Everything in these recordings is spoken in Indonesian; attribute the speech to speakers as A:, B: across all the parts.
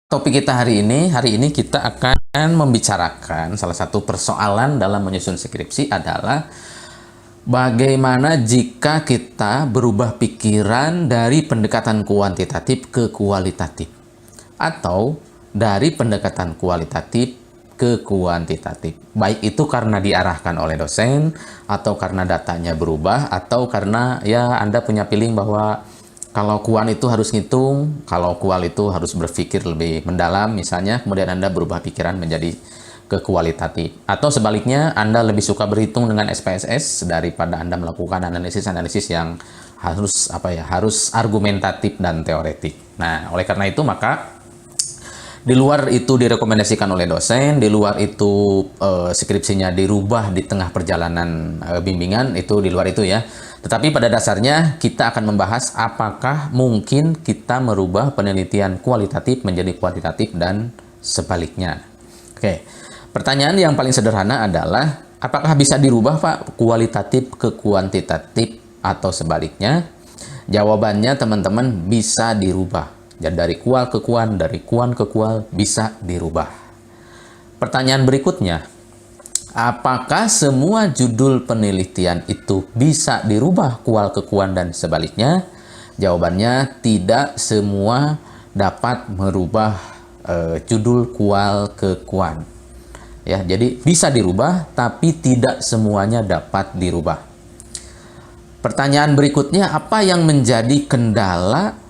A: Topik kita hari ini kita akan membicarakan salah satu persoalan dalam menyusun skripsi adalah bagaimana jika kita berubah pikiran dari pendekatan kuantitatif ke kualitatif atau dari pendekatan kualitatif ke kuantitatif. Baik itu karena diarahkan oleh dosen atau karena datanya berubah atau karena ya Anda punya feeling bahwa kalau kuan itu harus ngitung, kalau kual itu harus berpikir lebih mendalam misalnya, kemudian Anda berubah pikiran menjadi ke kualitatif. Atau sebaliknya, Anda lebih suka berhitung dengan SPSS daripada Anda melakukan analisis-analisis yang harus argumentatif dan teoretik. Nah, oleh karena itu maka di luar itu direkomendasikan oleh dosen, di luar itu skripsinya dirubah di tengah perjalanan bimbingan, itu di luar itu ya. Tetapi pada dasarnya kita akan membahas apakah mungkin kita merubah penelitian kualitatif menjadi kuantitatif dan sebaliknya. Oke, pertanyaan yang paling sederhana adalah apakah bisa dirubah Pak kualitatif ke kuantitatif atau sebaliknya? Jawabannya teman-teman bisa dirubah. Jadi dari kual ke kuan, dari kuan ke kual bisa dirubah. Pertanyaan berikutnya, apakah semua judul penelitian itu bisa dirubah kual ke kuan dan sebaliknya? Jawabannya tidak semua dapat merubah judul kual ke kuan. Ya, jadi bisa dirubah tapi tidak semuanya dapat dirubah. Pertanyaan berikutnya, apa yang menjadi kendala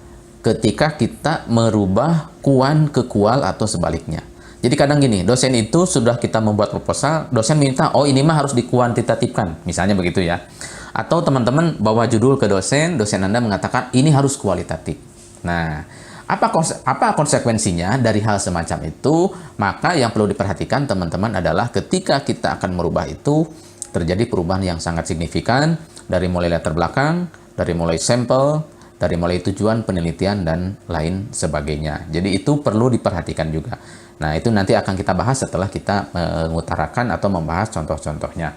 A: ketika kita merubah kuan ke kual atau sebaliknya? Jadi kadang gini, dosen itu sudah kita membuat proposal, dosen minta, oh ini mah harus dikuantitatifkan, misalnya begitu ya. Atau teman-teman bawa judul ke dosen, dosen Anda mengatakan ini harus kualitatif. Nah, apa konsekuensinya dari hal semacam itu? Maka yang perlu diperhatikan teman-teman adalah ketika kita akan merubah itu, terjadi perubahan yang sangat signifikan, dari mulai latar belakang, dari mulai sampel, dari mulai tujuan penelitian dan lain sebagainya. Jadi itu perlu diperhatikan juga. Nah, itu nanti akan kita bahas setelah kita mengutarakan atau membahas contoh-contohnya.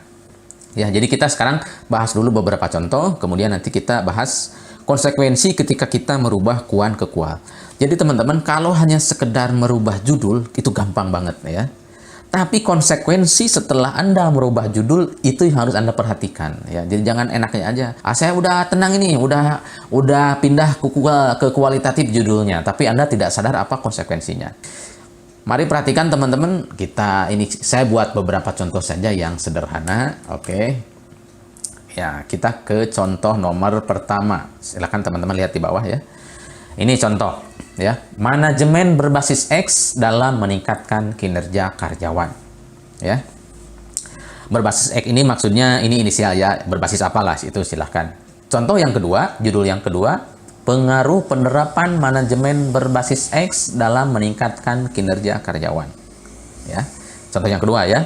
A: Ya, jadi kita sekarang bahas dulu beberapa contoh, kemudian nanti kita bahas konsekuensi ketika kita merubah kuan ke kual. Jadi teman-teman, kalau hanya sekedar merubah judul, itu gampang banget ya. Tapi konsekuensi setelah Anda merubah judul itu yang harus Anda perhatikan ya. Jadi jangan enaknya aja. Saya udah tenang ini, udah pindah ke kualitatif judulnya, tapi Anda tidak sadar apa konsekuensinya. Mari perhatikan teman-teman, saya buat beberapa contoh saja yang sederhana, oke. Ya, kita ke contoh nomor pertama. Silakan teman-teman lihat di bawah ya. Ini contoh ya, manajemen berbasis X dalam meningkatkan kinerja karyawan. Ya. Berbasis X ini maksudnya ini inisial ya, berbasis apalah itu silahkan. Contoh yang kedua, judul yang kedua, pengaruh penerapan manajemen berbasis X dalam meningkatkan kinerja karyawan. Ya. Contoh yang kedua ya.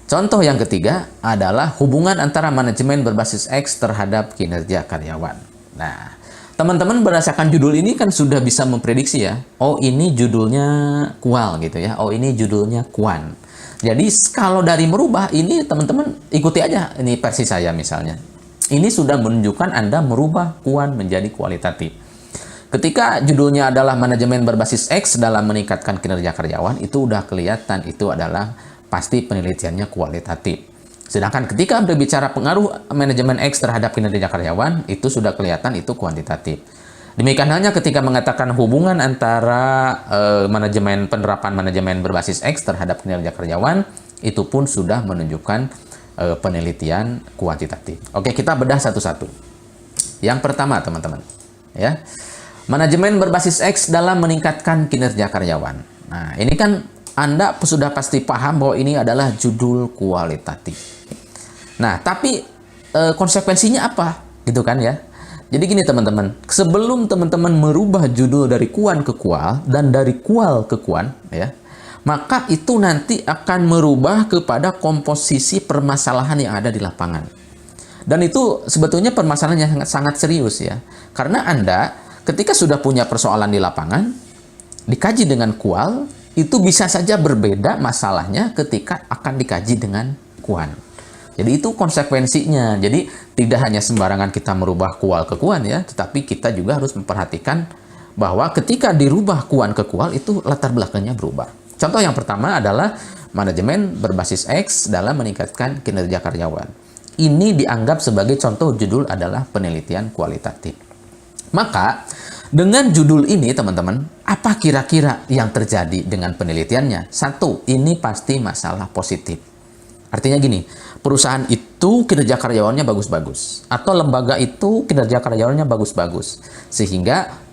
A: Contoh yang ketiga adalah hubungan antara manajemen berbasis X terhadap kinerja karyawan. Nah, teman-teman berdasarkan judul ini kan sudah bisa memprediksi ya. Oh, ini judulnya kual gitu ya. Oh, ini judulnya kuan. Jadi kalau dari merubah ini teman-teman ikuti aja ini versi saya misalnya. Ini sudah menunjukkan Anda merubah kuan menjadi kualitatif. Ketika judulnya adalah manajemen berbasis X dalam meningkatkan kinerja karyawan, itu udah kelihatan itu adalah pasti penelitiannya kualitatif. Sedangkan ketika berbicara pengaruh manajemen X terhadap kinerja karyawan, itu sudah kelihatan itu kuantitatif. Demikian halnya ketika mengatakan hubungan antara penerapan manajemen berbasis X terhadap kinerja karyawan, itu pun sudah menunjukkan penelitian kuantitatif. Oke, kita bedah satu-satu. Yang pertama, teman-teman, ya, manajemen berbasis X dalam meningkatkan kinerja karyawan. Nah, ini kan Anda sudah pasti paham bahwa ini adalah judul kualitatif. Nah, tapi konsekuensinya apa? Gitu kan ya. Jadi gini teman-teman, sebelum teman-teman merubah judul dari kuan ke kual dan dari kual ke kuan ya, maka itu nanti akan merubah kepada komposisi permasalahan yang ada di lapangan. Dan itu sebetulnya permasalahan yang sangat serius ya. Karena Anda ketika sudah punya persoalan di lapangan, dikaji dengan kual, itu bisa saja berbeda masalahnya ketika akan dikaji dengan kuan. Jadi itu konsekuensinya. Jadi tidak hanya sembarangan kita merubah kual ke kuan ya, tetapi kita juga harus memperhatikan bahwa ketika dirubah kuan ke kual itu latar belakangnya berubah. Contoh yang pertama adalah manajemen berbasis X dalam meningkatkan kinerja karyawan. Ini dianggap sebagai contoh judul adalah penelitian kualitatif. Maka dengan judul ini teman-teman, apa kira-kira yang terjadi dengan penelitiannya? Satu, ini pasti masalah positif. Artinya gini, perusahaan itu kinerja karyawannya bagus-bagus. Atau lembaga itu kinerja karyawannya bagus-bagus. Sehingga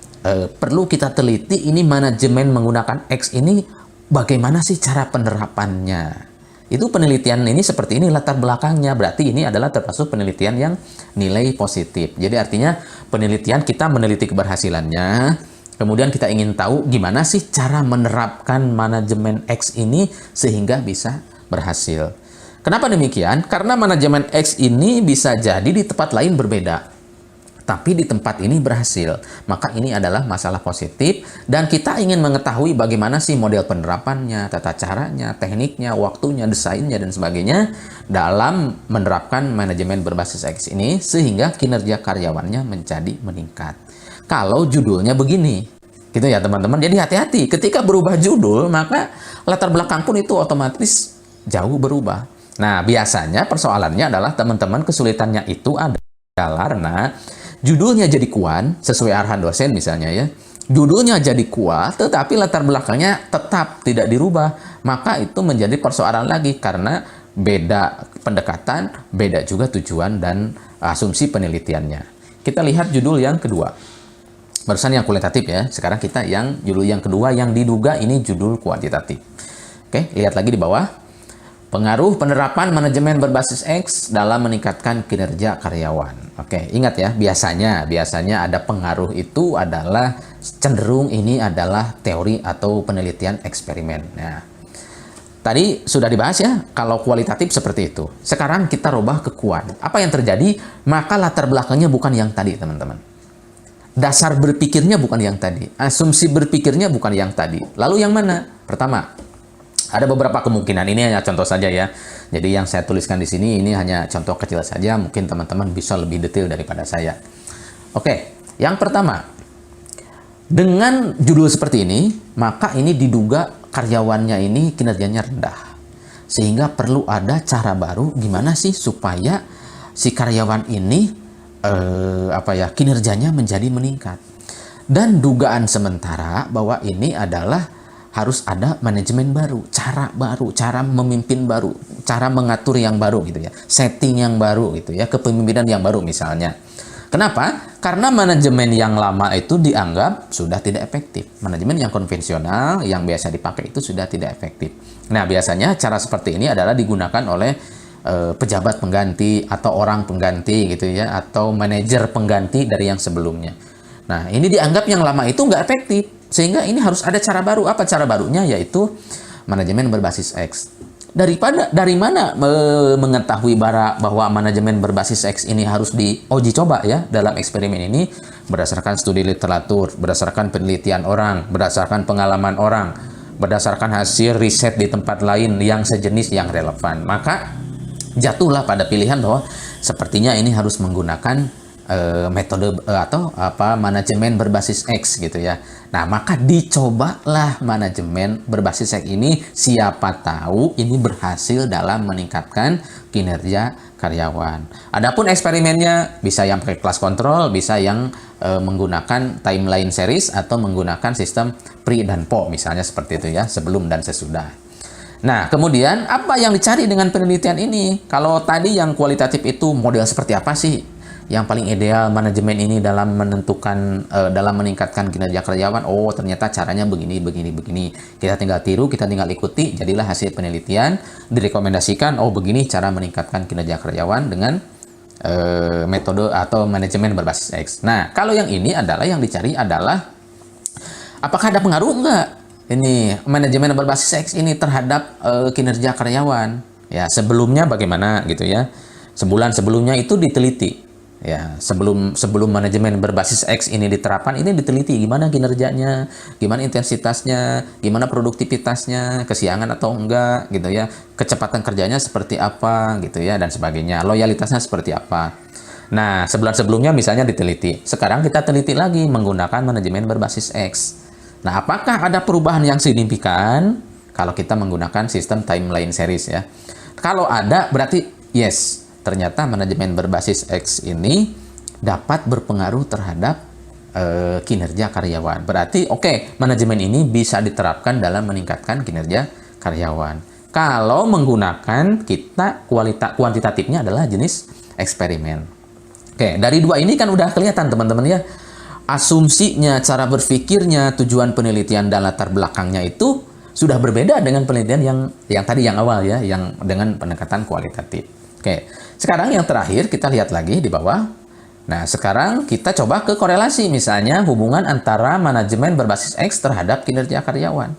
A: perlu kita teliti ini manajemen menggunakan X ini bagaimana sih cara penerapannya. Itu penelitian ini seperti ini latar belakangnya. Berarti ini adalah termasuk penelitian yang nilai positif. Jadi artinya penelitian kita meneliti keberhasilannya. Kemudian kita ingin tahu gimana sih cara menerapkan manajemen X ini sehingga bisa berhasil. Kenapa demikian? Karena manajemen X ini bisa jadi di tempat lain berbeda. Tapi di tempat ini berhasil. Maka ini adalah masalah positif. Dan kita ingin mengetahui bagaimana sih model penerapannya, tata caranya, tekniknya, waktunya, desainnya, dan sebagainya dalam menerapkan manajemen berbasis X ini sehingga kinerja karyawannya menjadi meningkat. Kalau judulnya begini, gitu ya teman-teman. Jadi hati-hati. Ketika berubah judul, maka latar belakang pun itu otomatis jauh berubah. Nah, biasanya persoalannya adalah teman-teman kesulitannya itu adalah karena judulnya jadi kuan, sesuai arahan dosen misalnya ya. Judulnya jadi kuat, tetapi latar belakangnya tetap tidak dirubah. Maka itu menjadi persoalan lagi karena beda pendekatan, beda juga tujuan dan asumsi penelitiannya. Kita lihat judul yang kedua. Barusan yang kualitatif ya, sekarang kita yang judul yang kedua yang diduga ini judul kuantitatif. Oke, lihat lagi di bawah. Pengaruh penerapan manajemen berbasis X dalam meningkatkan kinerja karyawan. Oke, ingat ya, biasanya ada pengaruh itu adalah cenderung ini adalah teori atau penelitian eksperimen. Nah, tadi sudah dibahas ya, kalau kualitatif seperti itu. Sekarang kita rubah ke kuan. Apa yang terjadi? Maka latar belakangnya bukan yang tadi, teman-teman. Dasar berpikirnya bukan yang tadi. Asumsi berpikirnya bukan yang tadi. Lalu yang mana? Pertama, ada beberapa kemungkinan, ini hanya contoh saja ya. Jadi yang saya tuliskan di sini ini hanya contoh kecil saja, mungkin teman-teman bisa lebih detail daripada saya. Oke, yang pertama, dengan judul seperti ini, maka ini diduga karyawannya ini kinerjanya rendah. Sehingga perlu ada cara baru gimana sih supaya si karyawan ini kinerjanya menjadi meningkat. Dan dugaan sementara bahwa ini adalah harus ada manajemen baru, cara memimpin baru, cara mengatur yang baru gitu ya, setting yang baru gitu ya, kepemimpinan yang baru misalnya. Kenapa? Karena manajemen yang lama itu dianggap sudah tidak efektif. Manajemen yang konvensional yang biasa dipakai itu sudah tidak efektif. Nah, biasanya cara seperti ini adalah digunakan oleh pejabat pengganti atau orang pengganti gitu ya, atau manajer pengganti dari yang sebelumnya. Nah, ini dianggap yang lama itu nggak efektif. Sehingga ini harus ada cara baru. Apa cara barunya? Yaitu manajemen berbasis X. Dari mana mengetahui bahwa manajemen berbasis X ini harus diuji coba ya dalam eksperimen ini? Berdasarkan studi literatur, berdasarkan penelitian orang, berdasarkan pengalaman orang, berdasarkan hasil riset di tempat lain yang sejenis yang relevan. Maka jatuhlah pada pilihan bahwa sepertinya ini harus menggunakan metode manajemen berbasis X gitu ya. Nah, maka dicobalah manajemen berbasis X ini, siapa tahu ini berhasil dalam meningkatkan kinerja karyawan. Adapun eksperimennya bisa yang pakai kelas kontrol, bisa yang menggunakan timeline series atau menggunakan sistem pre dan po misalnya seperti itu ya, sebelum dan sesudah. Nah, kemudian apa yang dicari dengan penelitian ini? Kalau tadi yang kualitatif itu model seperti apa sih yang paling ideal manajemen ini dalam menentukan, dalam meningkatkan kinerja karyawan? Oh, ternyata caranya begini. Kita tinggal tiru, kita tinggal ikuti, jadilah hasil penelitian, direkomendasikan, oh begini cara meningkatkan kinerja karyawan dengan metode atau manajemen berbasis X. Nah, kalau yang ini adalah yang dicari adalah apakah ada pengaruh enggak ini manajemen berbasis X ini terhadap kinerja karyawan? Ya, sebelumnya bagaimana gitu ya. Sebulan sebelumnya itu diteliti. Ya, sebelum manajemen berbasis X ini diterapkan, ini diteliti gimana kinerjanya, gimana intensitasnya, gimana produktivitasnya, kesiangan atau enggak gitu ya, kecepatan kerjanya seperti apa gitu ya, dan sebagainya, loyalitasnya seperti apa. Nah, sebulan sebelumnya misalnya diteliti. Sekarang kita teliti lagi menggunakan manajemen berbasis X. Nah, apakah ada perubahan yang signifikan kalau kita menggunakan sistem timeline series ya? Kalau ada, berarti yes, ternyata manajemen berbasis X ini dapat berpengaruh terhadap kinerja karyawan. Berarti oke, manajemen ini bisa diterapkan dalam meningkatkan kinerja karyawan. Kalau menggunakan kita kuantitatifnya adalah jenis eksperimen. Oke, dari dua ini kan udah kelihatan teman-teman ya. Asumsinya, cara berpikirnya, tujuan penelitian dan latar belakangnya itu sudah berbeda dengan penelitian yang tadi yang awal ya, yang dengan pendekatan kualitatif. Oke, sekarang yang terakhir kita lihat lagi di bawah. Nah, sekarang kita coba ke korelasi, misalnya hubungan antara manajemen berbasis X terhadap kinerja karyawan.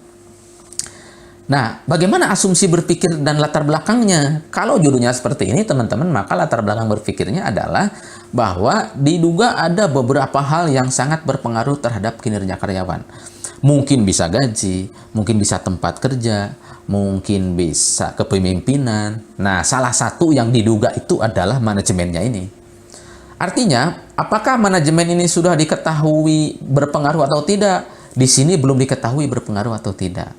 A: Nah, bagaimana asumsi berpikir dan latar belakangnya? Kalau judulnya seperti ini, teman-teman, maka latar belakang berpikirnya adalah bahwa diduga ada beberapa hal yang sangat berpengaruh terhadap kinerja karyawan. Mungkin bisa gaji, mungkin bisa tempat kerja, mungkin bisa kepemimpinan. Nah, salah satu yang diduga itu adalah manajemennya ini. Artinya, apakah manajemen ini sudah diketahui berpengaruh atau tidak? Di sini belum diketahui berpengaruh atau tidak.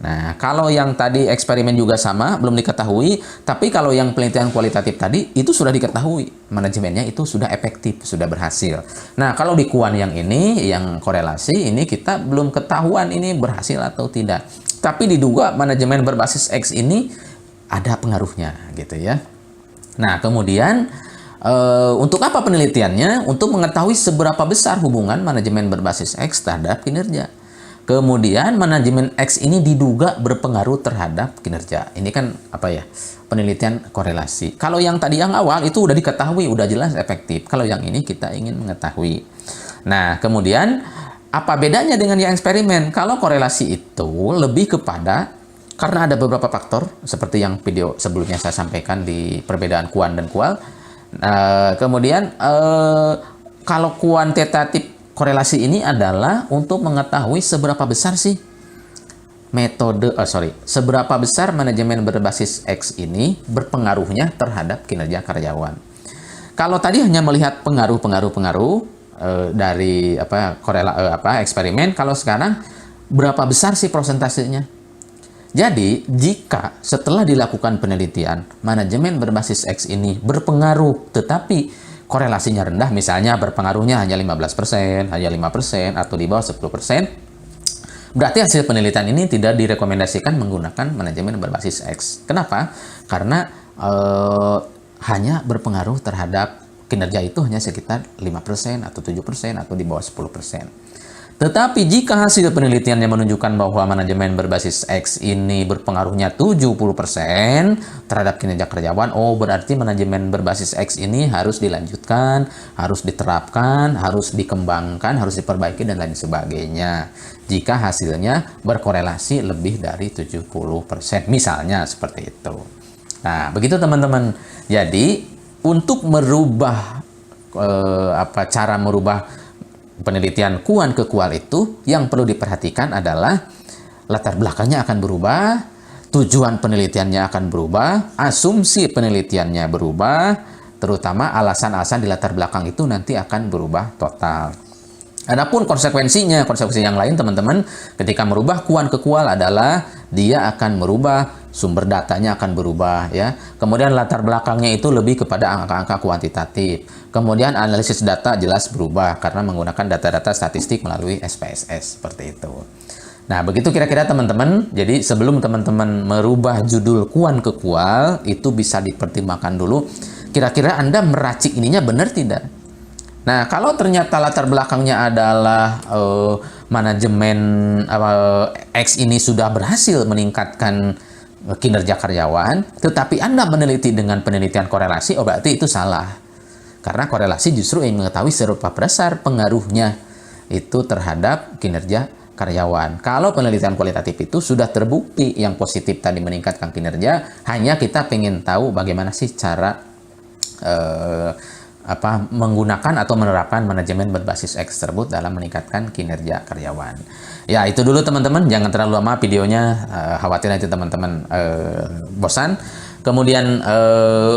A: Nah, kalau yang tadi eksperimen juga sama, belum diketahui. Tapi kalau yang penelitian kualitatif tadi, itu sudah diketahui. Manajemennya itu sudah efektif, sudah berhasil. Nah, kalau di kuan yang ini, yang korelasi, ini kita belum ketahuan ini berhasil atau tidak. Tapi diduga manajemen berbasis X ini ada pengaruhnya, gitu ya. Nah, kemudian untuk apa penelitiannya? Untuk mengetahui seberapa besar hubungan manajemen berbasis X terhadap kinerja. Kemudian manajemen X ini diduga berpengaruh terhadap kinerja. Ini kan apa ya? Penelitian korelasi. Kalau yang tadi yang awal itu udah diketahui, udah jelas efektif. Kalau yang ini kita ingin mengetahui. Nah, kemudian apa bedanya dengan yang eksperimen? Kalau korelasi itu lebih kepada karena ada beberapa faktor seperti yang video sebelumnya saya sampaikan di perbedaan kuan dan kual. Kemudian kalau kuantitatif korelasi ini adalah untuk mengetahui seberapa besar sih seberapa besar manajemen berbasis X ini berpengaruhnya terhadap kinerja karyawan. Kalau tadi hanya melihat pengaruh dari eksperimen, kalau sekarang berapa besar sih persentasenya? Jadi, jika setelah dilakukan penelitian, manajemen berbasis X ini berpengaruh, tetapi korelasinya rendah, misalnya berpengaruhnya hanya 15%, hanya 5%, atau di bawah 10%, berarti hasil penelitian ini tidak direkomendasikan menggunakan manajemen berbasis X. Kenapa? Karena hanya berpengaruh terhadap kinerja itu hanya sekitar 5%, atau 7%, atau di bawah 10%. Tetapi jika hasil penelitiannya menunjukkan bahwa manajemen berbasis X ini berpengaruhnya 70% terhadap kinerja karyawan, berarti manajemen berbasis X ini harus dilanjutkan, harus diterapkan, harus dikembangkan, harus diperbaiki, dan lain sebagainya. Jika hasilnya berkorelasi lebih dari 70%, misalnya seperti itu. Nah, begitu teman-teman. Jadi, untuk merubah cara merubah penelitian kuan ke kual itu, yang perlu diperhatikan adalah latar belakangnya akan berubah, tujuan penelitiannya akan berubah, asumsi penelitiannya berubah, terutama alasan-alasan di latar belakang itu nanti akan berubah total. Adapun konsekuensi yang lain teman-teman, ketika merubah kuan ke kual adalah dia akan merubah sumber datanya, akan berubah ya. Kemudian latar belakangnya itu lebih kepada angka-angka kuantitatif. Kemudian analisis data jelas berubah karena menggunakan data-data statistik melalui SPSS seperti itu. Nah, begitu kira-kira teman-teman. Jadi sebelum teman-teman merubah judul kuan ke kual, itu bisa dipertimbangkan dulu. Kira-kira Anda meracik ininya benar tidak? Nah, kalau ternyata latar belakangnya adalah manajemen X ini sudah berhasil meningkatkan kinerja karyawan, tetapi Anda meneliti dengan penelitian korelasi, berarti itu salah. Karena korelasi justru yang mengetahui seberapa besar pengaruhnya itu terhadap kinerja karyawan. Kalau penelitian kualitatif itu sudah terbukti yang positif tadi meningkatkan kinerja, hanya kita pengen tahu bagaimana sih cara menggunakan atau menerapkan manajemen berbasis X tersebut dalam meningkatkan kinerja karyawan. Ya, itu dulu teman-teman. Jangan terlalu lama videonya, khawatir nanti teman-teman bosan. Kemudian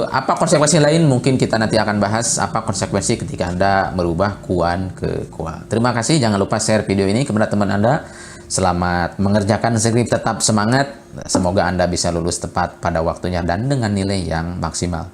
A: apa konsekuensi lain mungkin kita nanti akan bahas, apa konsekuensi ketika Anda merubah kuan ke kual. Terima kasih, jangan lupa share video ini kepada teman Anda. Selamat mengerjakan skrip, tetap semangat. Semoga Anda bisa lulus tepat pada waktunya dan dengan nilai yang maksimal.